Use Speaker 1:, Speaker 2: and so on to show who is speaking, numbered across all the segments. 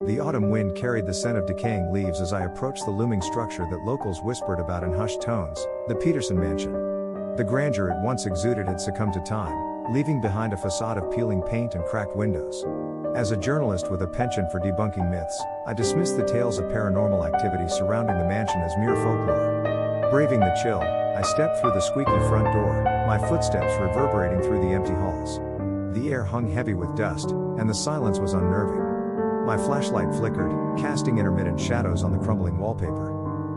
Speaker 1: The autumn wind carried the scent of decaying leaves as I approached the looming structure that locals whispered about in hushed tones, the Peterson Mansion. The grandeur it once exuded had succumbed to time, leaving behind a facade of peeling paint and cracked windows. As a journalist with a penchant for debunking myths, I dismissed the tales of paranormal activity surrounding the mansion as mere folklore. Braving the chill, I stepped through the squeaky front door, my footsteps reverberating through the empty halls. The air hung heavy with dust, and the silence was unnerving. My flashlight flickered, casting intermittent shadows on the crumbling wallpaper.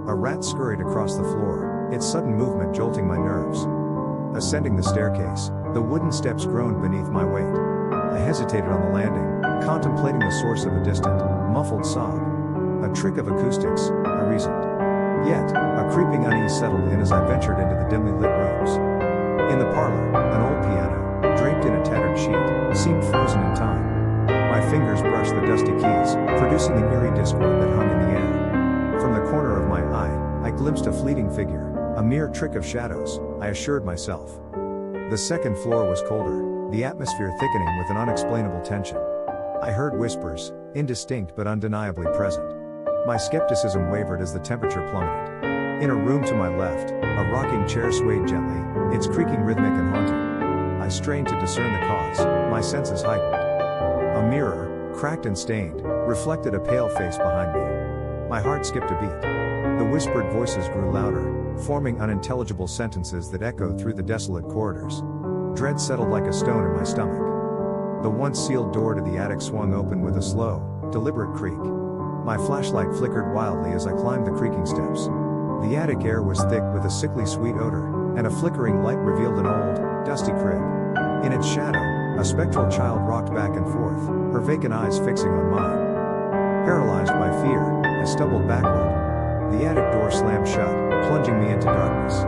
Speaker 1: A rat scurried across the floor, its sudden movement jolting my nerves. Ascending the staircase, the wooden steps groaned beneath my weight. I hesitated on the landing, contemplating the source of a distant, muffled sob. A trick of acoustics, I reasoned. Yet, a creeping unease settled in as I ventured into the dimly lit rooms. In the parlor, an old piano, draped in a tattered sheet, seemed frozen in time. My fingers brushed the dusty keys, producing the eerie discord that hung in the air. From the corner of my eye, I glimpsed a fleeting figure, a mere trick of shadows, I assured myself. The second floor was colder, the atmosphere thickening with an unexplainable tension. I heard whispers, indistinct but undeniably present. My skepticism wavered as the temperature plummeted. In a room to my left, a rocking chair swayed gently, its creaking rhythmic and haunting. I strained to discern the cause, my senses heightened. A mirror, cracked and stained, reflected a pale face behind me. My heart skipped a beat. The whispered voices grew louder, forming unintelligible sentences that echoed through the desolate corridors. Dread settled like a stone in my stomach. The once sealed door to the attic swung open with a slow, deliberate creak. My flashlight flickered wildly as I climbed the creaking steps. The attic air was thick with a sickly sweet odor, and a flickering light revealed an old, dusty crib. In its shadow, a spectral child rocked back and forth, her vacant eyes fixing on mine. Paralyzed by fear, I stumbled backward. The attic door slammed shut, plunging me into darkness.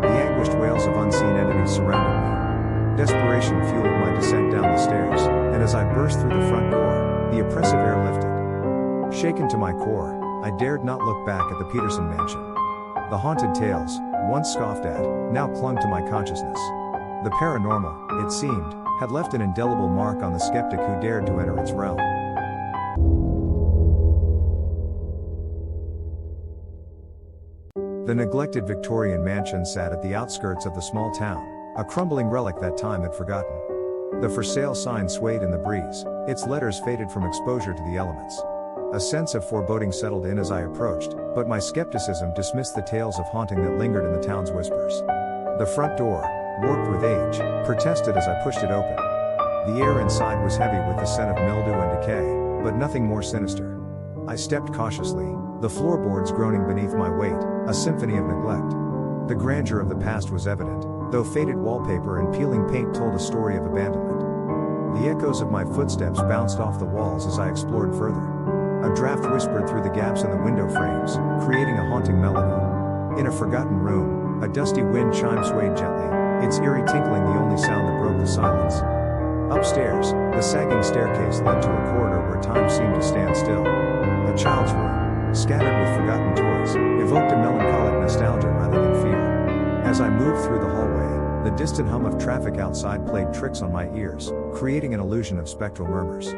Speaker 1: The anguished wails of unseen entities surrounded me. Desperation fueled my descent down the stairs, and as I burst through the front door, the oppressive air lifted. Shaken to my core, I dared not look back at the Peterson Mansion. The haunted tales, once scoffed at, now clung to my consciousness. The paranormal, it seemed, had left an indelible mark on the skeptic who dared to enter its realm. The neglected Victorian mansion sat at the outskirts of the small town, a crumbling relic that time had forgotten. The for sale sign swayed in the breeze, its letters faded from exposure to the elements. A sense of foreboding settled in as I approached, but my skepticism dismissed the tales of haunting that lingered in the town's whispers. The front door, warped with age, protested as I pushed it open. The air inside was heavy with the scent of mildew and decay, but nothing more sinister. I stepped cautiously, the floorboards groaning beneath my weight, a symphony of neglect. The grandeur of the past was evident, though faded wallpaper and peeling paint told a story of abandonment. The echoes of my footsteps bounced off the walls as I explored further. A draft whispered through the gaps in the window frames, creating a haunting melody. In a forgotten room, a dusty wind chime swayed gently, its eerie tinkling the only sound that broke the silence. Upstairs, the sagging staircase led to a corridor where time seemed to stand still. A child's room, scattered with forgotten toys, evoked a melancholic nostalgia rather than fear. As I moved through the hallway, the distant hum of traffic outside played tricks on my ears, creating an illusion of spectral murmurs.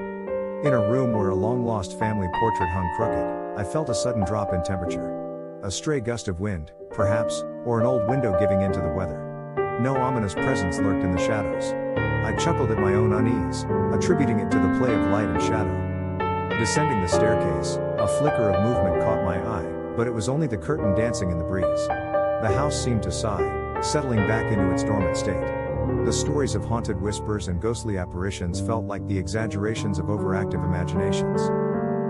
Speaker 1: In a room where a long-lost family portrait hung crooked, I felt a sudden drop in temperature. A stray gust of wind, perhaps, or an old window giving in to the weather. No ominous presence lurked in the shadows. I chuckled at my own unease, attributing it to the play of light and shadow. Descending the staircase, a flicker of movement caught my eye, but it was only the curtain dancing in the breeze. The house seemed to sigh, settling back into its dormant state. The stories of haunted whispers and ghostly apparitions felt like the exaggerations of overactive imaginations.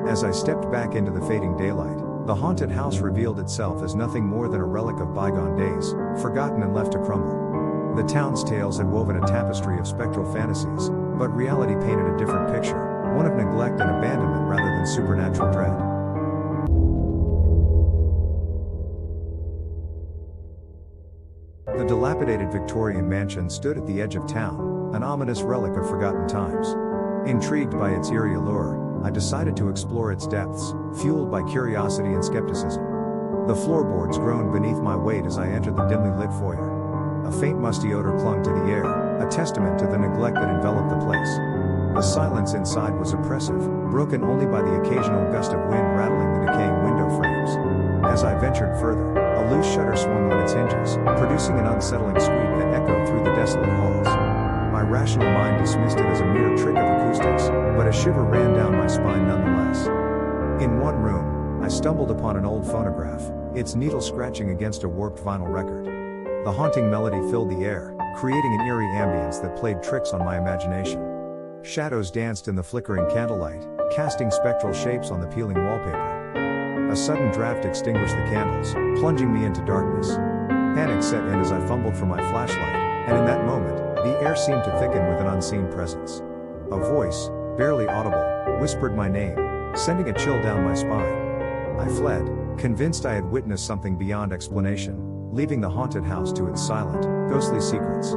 Speaker 1: As I stepped back into the fading daylight, the haunted house revealed itself as nothing more than a relic of bygone days, forgotten and left to crumble. The town's tales had woven a tapestry of spectral fantasies, but reality painted a different picture, one of neglect and abandonment rather than supernatural dread. The dilapidated Victorian mansion stood at the edge of town, an ominous relic of forgotten times. Intrigued by its eerie allure, I decided to explore its depths, fueled by curiosity and skepticism. The floorboards groaned beneath my weight as I entered the dimly lit foyer. A faint musty odor clung to the air, a testament to the neglect that enveloped the place. The silence inside was oppressive, broken only by the occasional gust of wind rattling the decaying window frames. As I ventured further, a loose shutter swung on its hinges, producing an unsettling squeak that echoed through the desolate halls. My rational mind dismissed it as a mere trick of acoustics, but a shiver ran down my spine nonetheless. In one room, I stumbled upon an old phonograph, its needle scratching against a warped vinyl record. The haunting melody filled the air, creating an eerie ambience that played tricks on my imagination. Shadows danced in the flickering candlelight, casting spectral shapes on the peeling wallpaper. A sudden draft extinguished the candles, plunging me into darkness. Panic set in as I fumbled for my flashlight, and in that moment, the air seemed to thicken with an unseen presence. A voice, barely audible, whispered my name, sending a chill down my spine. I fled, convinced I had witnessed something beyond explanation, leaving the haunted house to its silent, ghostly secrets.